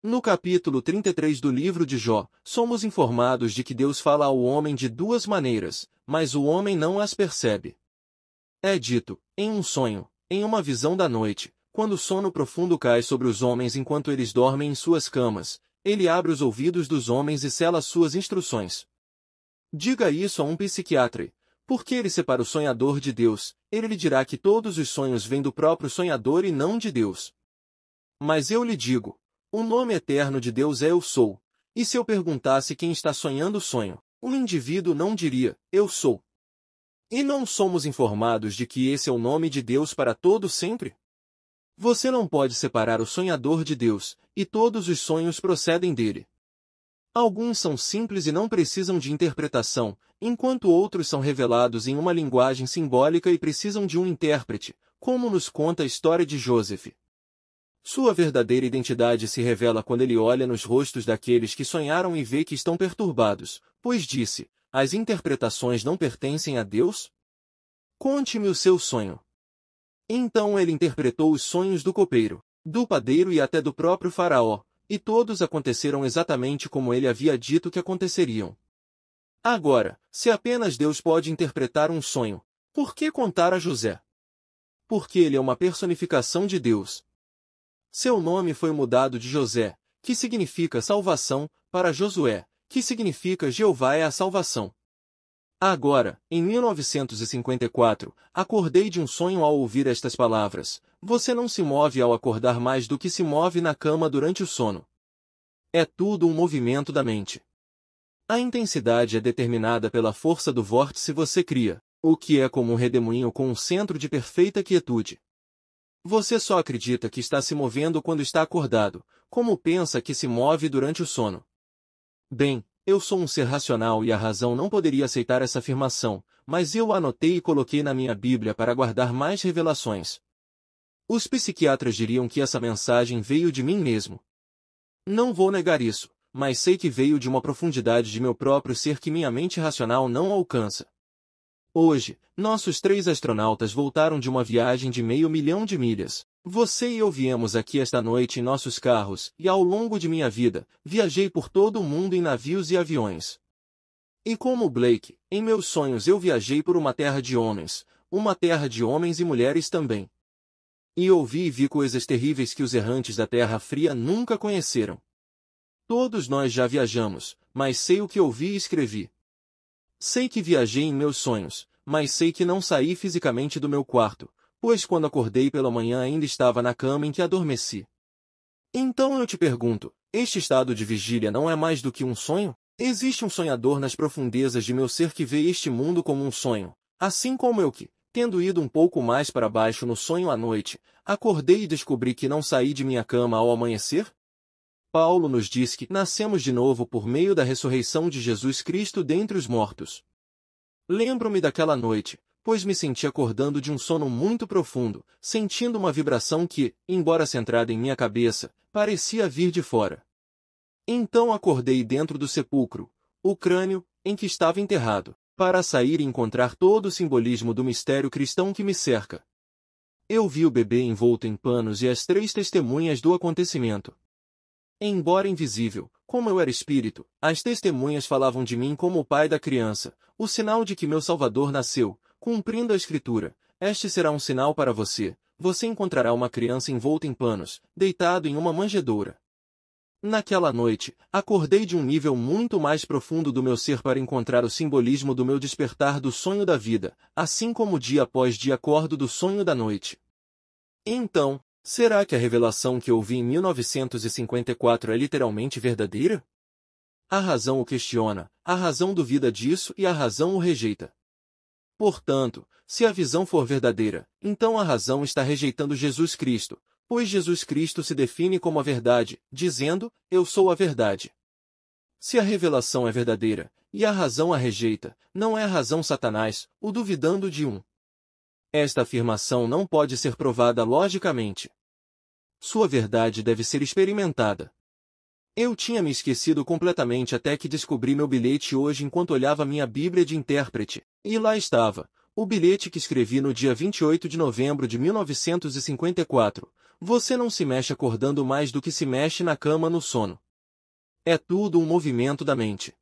No capítulo 33 do livro de Jó, somos informados de que Deus fala ao homem de duas maneiras, mas o homem não as percebe. É dito, em um sonho, em uma visão da noite, quando o sono profundo cai sobre os homens enquanto eles dormem em suas camas, ele abre os ouvidos dos homens e sela suas instruções. Diga isso a um psiquiatra. Porque ele separa o sonhador de Deus, ele lhe dirá que todos os sonhos vêm do próprio sonhador e não de Deus. Mas eu lhe digo, o nome eterno de Deus é Eu Sou, e se eu perguntasse quem está sonhando o sonho, o indivíduo não diria, Eu sou. E não somos informados de que esse é o nome de Deus para todo sempre? Você não pode separar o sonhador de Deus, e todos os sonhos procedem dele. Alguns são simples e não precisam de interpretação, enquanto outros são revelados em uma linguagem simbólica e precisam de um intérprete, como nos conta a história de Joseph. Sua verdadeira identidade se revela quando ele olha nos rostos daqueles que sonharam e vê que estão perturbados, pois disse, as interpretações não pertencem a Deus? Conte-me o seu sonho. Então ele interpretou os sonhos do copeiro, do padeiro e até do próprio faraó, e todos aconteceram exatamente como ele havia dito que aconteceriam. Agora, se apenas Deus pode interpretar um sonho, por que contar a José? Porque ele é uma personificação de Deus. Seu nome foi mudado de José, que significa salvação, para Josué, que significa Jeová é a salvação. Agora, em 1954, acordei de um sonho ao ouvir estas palavras. Você não se move ao acordar mais do que se move na cama durante o sono. É tudo um movimento da mente. A intensidade é determinada pela força do vórtice você cria, o que é como um redemoinho com um centro de perfeita quietude. Você só acredita que está se movendo quando está acordado, como pensa que se move durante o sono. Bem, eu sou um ser racional e a razão não poderia aceitar essa afirmação, mas eu a anotei e coloquei na minha Bíblia para guardar mais revelações. Os psiquiatras diriam que essa mensagem veio de mim mesmo. Não vou negar isso, mas sei que veio de uma profundidade de meu próprio ser que minha mente racional não alcança. Hoje, nossos 3 astronautas voltaram de uma viagem de 500 mil de milhas. Você e eu viemos aqui esta noite em nossos carros, e ao longo de minha vida, viajei por todo o mundo em navios e aviões. E como Blake, em meus sonhos eu viajei por uma terra de homens e mulheres também. E ouvi e vi coisas terríveis que os errantes da Terra Fria nunca conheceram. Todos nós já viajamos, mas sei o que ouvi e escrevi. Sei que viajei em meus sonhos, mas sei que não saí fisicamente do meu quarto, pois quando acordei pela manhã ainda estava na cama em que adormeci. Então eu te pergunto, este estado de vigília não é mais do que um sonho? Existe um sonhador nas profundezas de meu ser que vê este mundo como um sonho, assim como eu que, tendo ido um pouco mais para baixo no sonho à noite, acordei e descobri que não saí de minha cama ao amanhecer? Paulo nos diz que nascemos de novo por meio da ressurreição de Jesus Cristo dentre os mortos. Lembro-me daquela noite, pois me senti acordando de um sono muito profundo, sentindo uma vibração que, embora centrada em minha cabeça, parecia vir de fora. Então acordei dentro do sepulcro, o crânio, em que estava enterrado, para sair e encontrar todo o simbolismo do mistério cristão que me cerca. Eu vi o bebê envolto em panos e as 3 testemunhas do acontecimento. Embora invisível, como eu era espírito, as testemunhas falavam de mim como o pai da criança, o sinal de que meu Salvador nasceu, cumprindo a Escritura. Este será um sinal para você, você encontrará uma criança envolta em panos, deitado em uma manjedoura. Naquela noite, acordei de um nível muito mais profundo do meu ser para encontrar o simbolismo do meu despertar do sonho da vida, assim como dia após dia acordo do sonho da noite. Então, será que a revelação que ouvi em 1954 é literalmente verdadeira? A razão o questiona, a razão duvida disso e a razão o rejeita. Portanto, se a visão for verdadeira, então a razão está rejeitando Jesus Cristo, pois Jesus Cristo se define como a verdade, dizendo, eu sou a verdade. Se a revelação é verdadeira, e a razão a rejeita, não é a razão Satanás, o duvidando de um. Esta afirmação não pode ser provada logicamente. Sua verdade deve ser experimentada. Eu tinha me esquecido completamente até que descobri meu bilhete hoje enquanto olhava minha Bíblia de intérprete, e lá estava, o bilhete que escrevi no dia 28 de novembro de 1954, Você não se mexe acordando mais do que se mexe na cama no sono. É tudo um movimento da mente.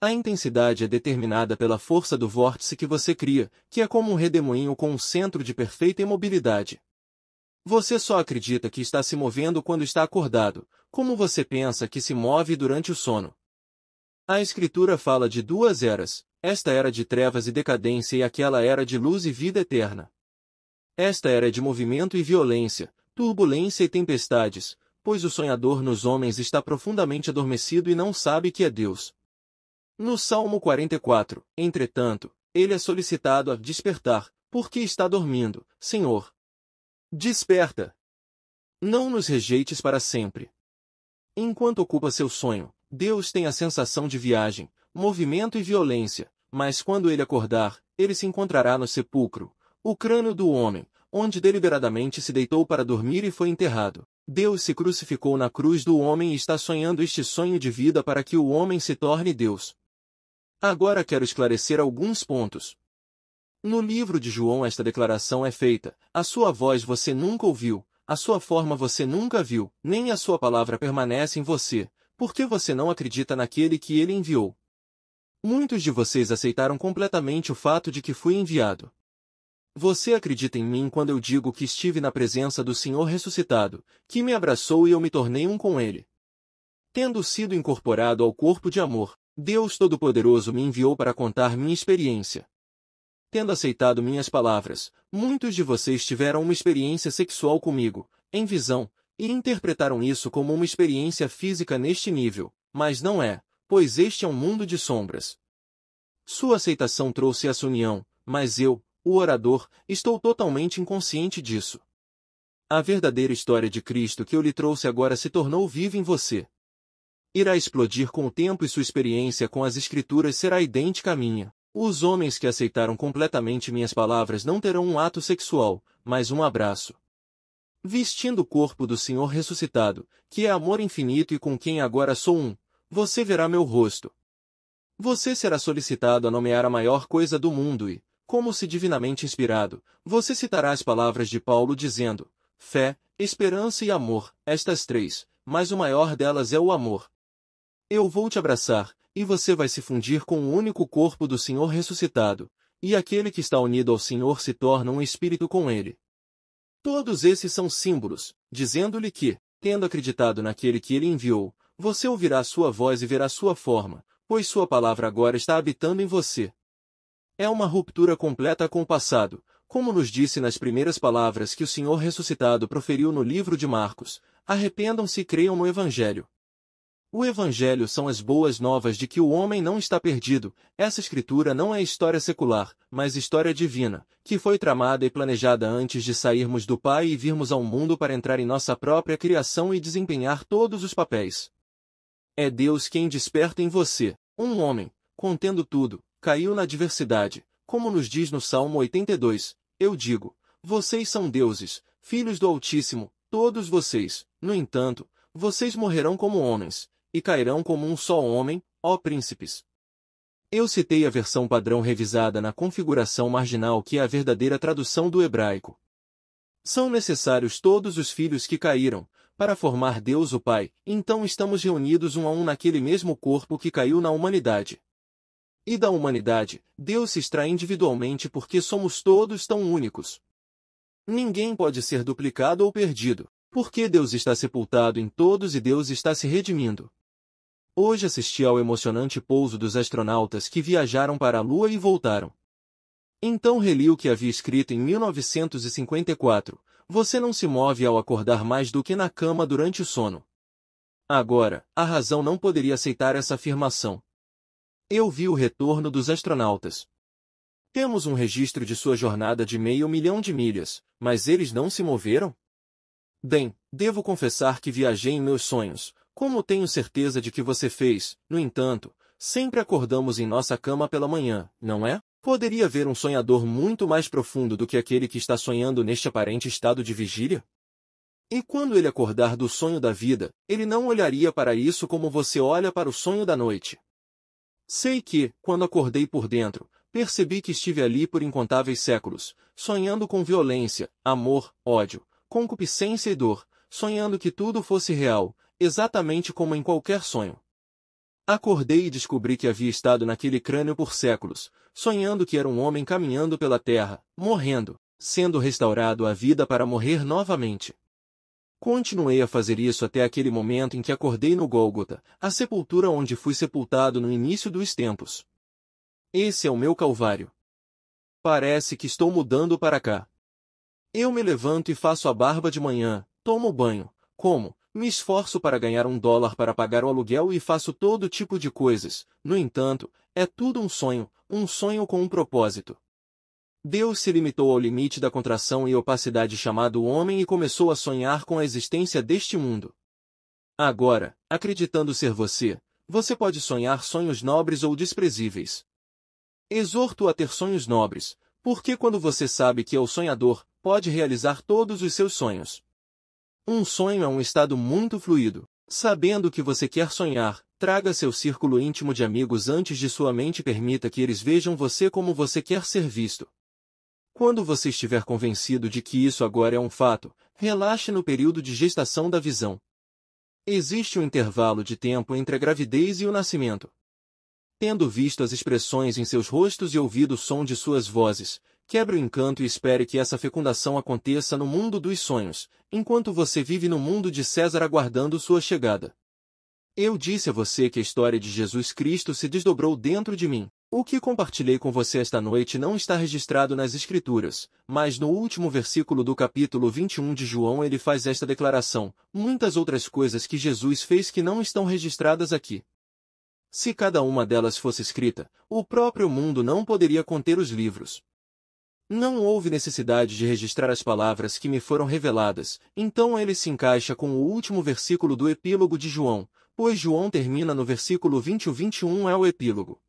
A intensidade é determinada pela força do vórtice que você cria, que é como um redemoinho com um centro de perfeita imobilidade. Você só acredita que está se movendo quando está acordado, como você pensa que se move durante o sono. A Escritura fala de duas eras, esta era de trevas e decadência e aquela era de luz e vida eterna. Esta era de movimento e violência, turbulência e tempestades, pois o sonhador nos homens está profundamente adormecido e não sabe que é Deus. No Salmo 44, entretanto, ele é solicitado a despertar, porque está dormindo, Senhor. Desperta! Não nos rejeites para sempre. Enquanto ocupa seu sonho, Deus tem a sensação de viagem, movimento e violência, mas quando ele acordar, ele se encontrará no sepulcro, o crânio do homem, onde deliberadamente se deitou para dormir e foi enterrado. Deus se crucificou na cruz do homem e está sonhando este sonho de vida para que o homem se torne Deus. Agora quero esclarecer alguns pontos. No livro de João esta declaração é feita: a sua voz você nunca ouviu, a sua forma você nunca viu, nem a sua palavra permanece em você, porque você não acredita naquele que ele enviou. Muitos de vocês aceitaram completamente o fato de que fui enviado. Você acredita em mim quando eu digo que estive na presença do Senhor ressuscitado, que me abraçou e eu me tornei um com ele. Tendo sido incorporado ao corpo de amor, Deus Todo-Poderoso me enviou para contar minha experiência. Tendo aceitado minhas palavras, muitos de vocês tiveram uma experiência sexual comigo, em visão, e interpretaram isso como uma experiência física neste nível, mas não é, pois este é um mundo de sombras. Sua aceitação trouxe essa união, mas eu, o orador, estou totalmente inconsciente disso. A verdadeira história de Cristo que eu lhe trouxe agora se tornou viva em você. Irá explodir com o tempo e sua experiência com as Escrituras será idêntica à minha. Os homens que aceitaram completamente minhas palavras não terão um ato sexual, mas um abraço. Vestindo o corpo do Senhor ressuscitado, que é amor infinito e com quem agora sou um, você verá meu rosto. Você será solicitado a nomear a maior coisa do mundo e, como se divinamente inspirado, você citará as palavras de Paulo dizendo: fé, esperança e amor, estas três, mas o maior delas é o amor. Eu vou te abraçar, e você vai se fundir com o único corpo do Senhor ressuscitado, e aquele que está unido ao Senhor se torna um espírito com ele. Todos esses são símbolos, dizendo-lhe que, tendo acreditado naquele que ele enviou, você ouvirá sua voz e verá sua forma, pois sua palavra agora está habitando em você. É uma ruptura completa com o passado, como nos disse nas primeiras palavras que o Senhor ressuscitado proferiu no livro de Marcos: arrependam-se e creiam no Evangelho. O Evangelho são as boas novas de que o homem não está perdido. Essa escritura não é história secular, mas história divina, que foi tramada e planejada antes de sairmos do Pai e virmos ao mundo para entrar em nossa própria criação e desempenhar todos os papéis. É Deus quem desperta em você. Um homem, contendo tudo, caiu na adversidade, como nos diz no Salmo 82, eu digo, vocês são deuses, filhos do Altíssimo, todos vocês, no entanto, vocês morrerão como homens, e cairão como um só homem, ó príncipes. Eu citei a versão padrão revisada na configuração marginal que é a verdadeira tradução do hebraico. São necessários todos os filhos que caíram, para formar Deus o Pai, então estamos reunidos um a um naquele mesmo corpo que caiu na humanidade. E da humanidade, Deus se extrai individualmente porque somos todos tão únicos. Ninguém pode ser duplicado ou perdido, porque Deus está sepultado em todos e Deus está se redimindo. Hoje assisti ao emocionante pouso dos astronautas que viajaram para a Lua e voltaram. Então reli o que havia escrito em 1954, você não se move ao acordar mais do que na cama durante o sono. Agora, a razão não poderia aceitar essa afirmação. Eu vi o retorno dos astronautas. Temos um registro de sua jornada de 500 mil de milhas, mas eles não se moveram? Bem, devo confessar que viajei em meus sonhos, como tenho certeza de que você fez. No entanto, sempre acordamos em nossa cama pela manhã, não é? Poderia haver um sonhador muito mais profundo do que aquele que está sonhando neste aparente estado de vigília? E quando ele acordar do sonho da vida, ele não olharia para isso como você olha para o sonho da noite. Sei que, quando acordei por dentro, percebi que estive ali por incontáveis séculos, sonhando com violência, amor, ódio, concupiscência e dor, sonhando que tudo fosse real, exatamente como em qualquer sonho. Acordei e descobri que havia estado naquele crânio por séculos, sonhando que era um homem caminhando pela terra, morrendo, sendo restaurado à vida para morrer novamente. Continuei a fazer isso até aquele momento em que acordei no Gólgota, a sepultura onde fui sepultado no início dos tempos. Esse é o meu Calvário. Parece que estou mudando para cá. Eu me levanto e faço a barba de manhã, tomo banho, como, me esforço para ganhar $1 para pagar o aluguel e faço todo tipo de coisas. No entanto, é tudo um sonho com um propósito. Deus se limitou ao limite da contração e opacidade chamado homem e começou a sonhar com a existência deste mundo. Agora, acreditando ser você, você pode sonhar sonhos nobres ou desprezíveis. Exorto a ter sonhos nobres, porque quando você sabe que é o sonhador, pode realizar todos os seus sonhos. Um sonho é um estado muito fluido. Sabendo que você quer sonhar, traga seu círculo íntimo de amigos antes de sua mente e permita que eles vejam você como você quer ser visto. Quando você estiver convencido de que isso agora é um fato, relaxe no período de gestação da visão. Existe um intervalo de tempo entre a gravidez e o nascimento. Tendo visto as expressões em seus rostos e ouvido o som de suas vozes, quebre o encanto e espere que essa fecundação aconteça no mundo dos sonhos, enquanto você vive no mundo de César aguardando sua chegada. Eu disse a você que a história de Jesus Cristo se desdobrou dentro de mim. O que compartilhei com você esta noite não está registrado nas Escrituras, mas no último versículo do capítulo 21 de João ele faz esta declaração: muitas outras coisas que Jesus fez que não estão registradas aqui. Se cada uma delas fosse escrita, o próprio mundo não poderia conter os livros. Não houve necessidade de registrar as palavras que me foram reveladas, então ele se encaixa com o último versículo do epílogo de João, pois João termina no versículo 20 e o 21 é o epílogo.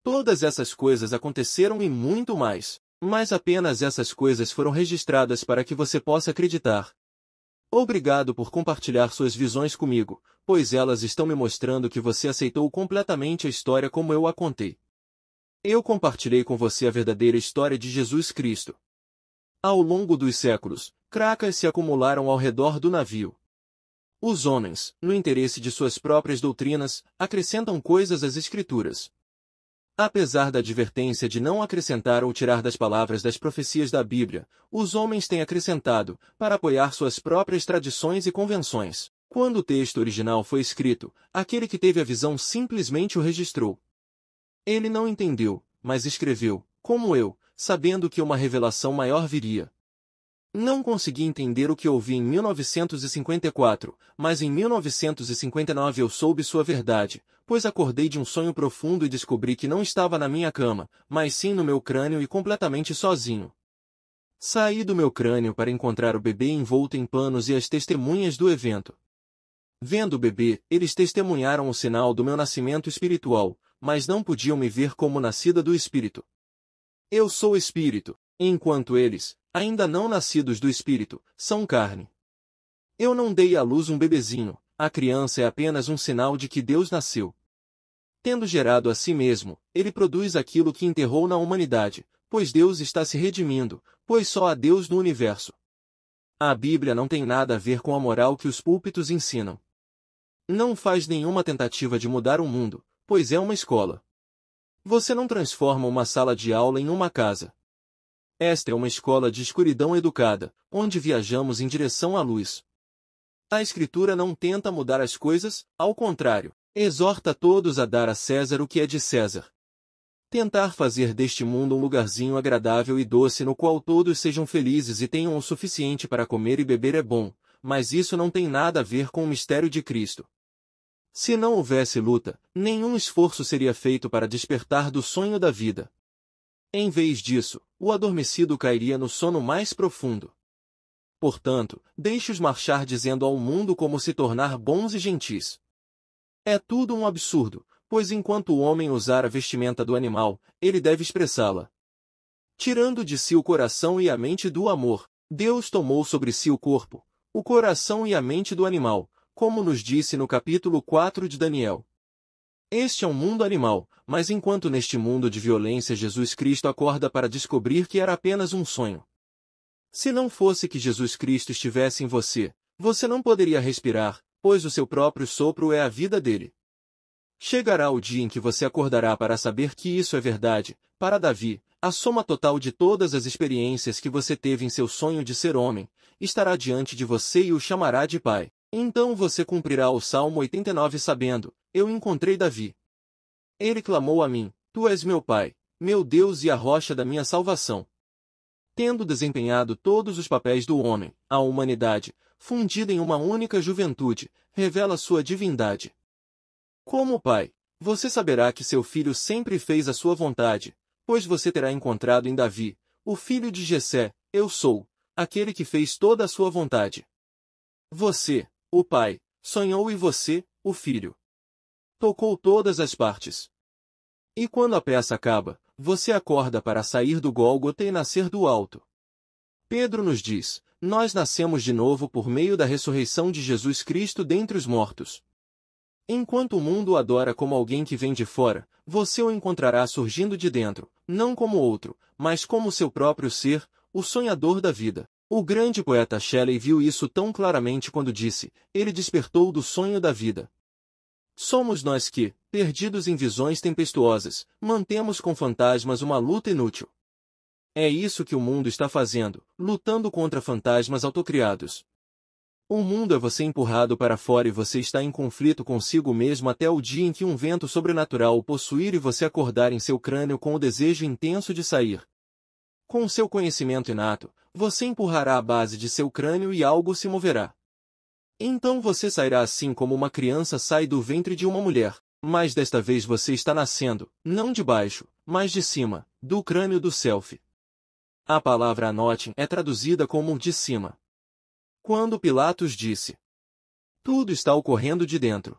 Todas essas coisas aconteceram e muito mais, mas apenas essas coisas foram registradas para que você possa acreditar. Obrigado por compartilhar suas visões comigo, pois elas estão me mostrando que você aceitou completamente a história como eu a contei. Eu compartilhei com você a verdadeira história de Jesus Cristo. Ao longo dos séculos, cracas se acumularam ao redor do navio. Os homens, no interesse de suas próprias doutrinas, acrescentam coisas às Escrituras. Apesar da advertência de não acrescentar ou tirar das palavras das profecias da Bíblia, os homens têm acrescentado, para apoiar suas próprias tradições e convenções. Quando o texto original foi escrito, aquele que teve a visão simplesmente o registrou. Ele não entendeu, mas escreveu, como eu, sabendo que uma revelação maior viria. Não consegui entender o que ouvi em 1954, mas em 1959 eu soube sua verdade, pois acordei de um sonho profundo e descobri que não estava na minha cama, mas sim no meu crânio e completamente sozinho. Saí do meu crânio para encontrar o bebê envolto em panos e as testemunhas do evento. Vendo o bebê, eles testemunharam o sinal do meu nascimento espiritual, mas não podiam me ver como nascida do Espírito. Eu sou Espírito, enquanto eles, ainda não nascidos do Espírito, são carne. Eu não dei à luz um bebezinho, a criança é apenas um sinal de que Deus nasceu. Tendo gerado a si mesmo, ele produz aquilo que enterrou na humanidade, pois Deus está se redimindo, pois só há Deus no universo. A Bíblia não tem nada a ver com a moral que os púlpitos ensinam. Não faz nenhuma tentativa de mudar o mundo, pois é uma escola. Você não transforma uma sala de aula em uma casa. Esta é uma escola de escuridão educada, onde viajamos em direção à luz. A Escritura não tenta mudar as coisas, ao contrário, exorta todos a dar a César o que é de César. Tentar fazer deste mundo um lugarzinho agradável e doce no qual todos sejam felizes e tenham o suficiente para comer e beber é bom, mas isso não tem nada a ver com o mistério de Cristo. Se não houvesse luta, nenhum esforço seria feito para despertar do sonho da vida. Em vez disso, o adormecido cairia no sono mais profundo. Portanto, deixe-os marchar dizendo ao mundo como se tornar bons e gentis. É tudo um absurdo, pois enquanto o homem usar a vestimenta do animal, ele deve expressá-la. Tirando de si o coração e a mente do amor, Deus tomou sobre si o corpo, o coração e a mente do animal, como nos disse no capítulo 4 de Daniel. Este é um mundo animal, mas enquanto neste mundo de violência Jesus Cristo acorda para descobrir que era apenas um sonho. Se não fosse que Jesus Cristo estivesse em você, você não poderia respirar, pois o seu próprio sopro é a vida dele. Chegará o dia em que você acordará para saber que isso é verdade. Para Davi, a soma total de todas as experiências que você teve em seu sonho de ser homem, estará diante de você e o chamará de pai. Então você cumprirá o Salmo 89 sabendo, eu encontrei Davi. Ele clamou a mim, tu és meu pai, meu Deus e a rocha da minha salvação. Tendo desempenhado todos os papéis do homem, a humanidade, fundida em uma única juventude, revela sua divindade. Como pai, você saberá que seu filho sempre fez a sua vontade, pois você terá encontrado em Davi, o filho de Jessé, eu sou, aquele que fez toda a sua vontade. Você, o pai, sonhou e você, o filho, tocou todas as partes. E quando a peça acaba, você acorda para sair do Gólgota e nascer do alto. Pedro nos diz, nós nascemos de novo por meio da ressurreição de Jesus Cristo dentre os mortos. Enquanto o mundo o adora como alguém que vem de fora, você o encontrará surgindo de dentro, não como outro, mas como seu próprio ser, o sonhador da vida. O grande poeta Shelley viu isso tão claramente quando disse, ele despertou do sonho da vida. Somos nós que, perdidos em visões tempestuosas, mantemos com fantasmas uma luta inútil. É isso que o mundo está fazendo, lutando contra fantasmas autocriados. O mundo é você empurrado para fora e você está em conflito consigo mesmo até o dia em que um vento sobrenatural o possuir e você acordar em seu crânio com o desejo intenso de sair. Com seu conhecimento inato, você empurrará a base de seu crânio e algo se moverá. Então você sairá assim como uma criança sai do ventre de uma mulher, mas desta vez você está nascendo, não de baixo, mas de cima, do crânio do self. A palavra anotem é traduzida como de cima. Quando Pilatos disse, tudo está ocorrendo de dentro.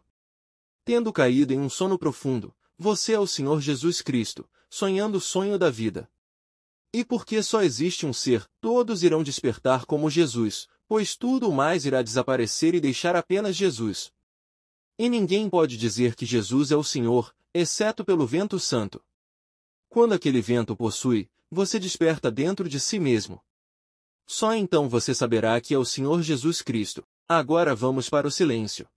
Tendo caído em um sono profundo, você é o Senhor Jesus Cristo, sonhando o sonho da vida. E porque só existe um ser, todos irão despertar como Jesus, pois tudo o mais irá desaparecer e deixar apenas Jesus. E ninguém pode dizer que Jesus é o Senhor, exceto pelo vento santo. Quando aquele vento possui, você desperta dentro de si mesmo. Só então você saberá que é o Senhor Jesus Cristo. Agora vamos para o silêncio.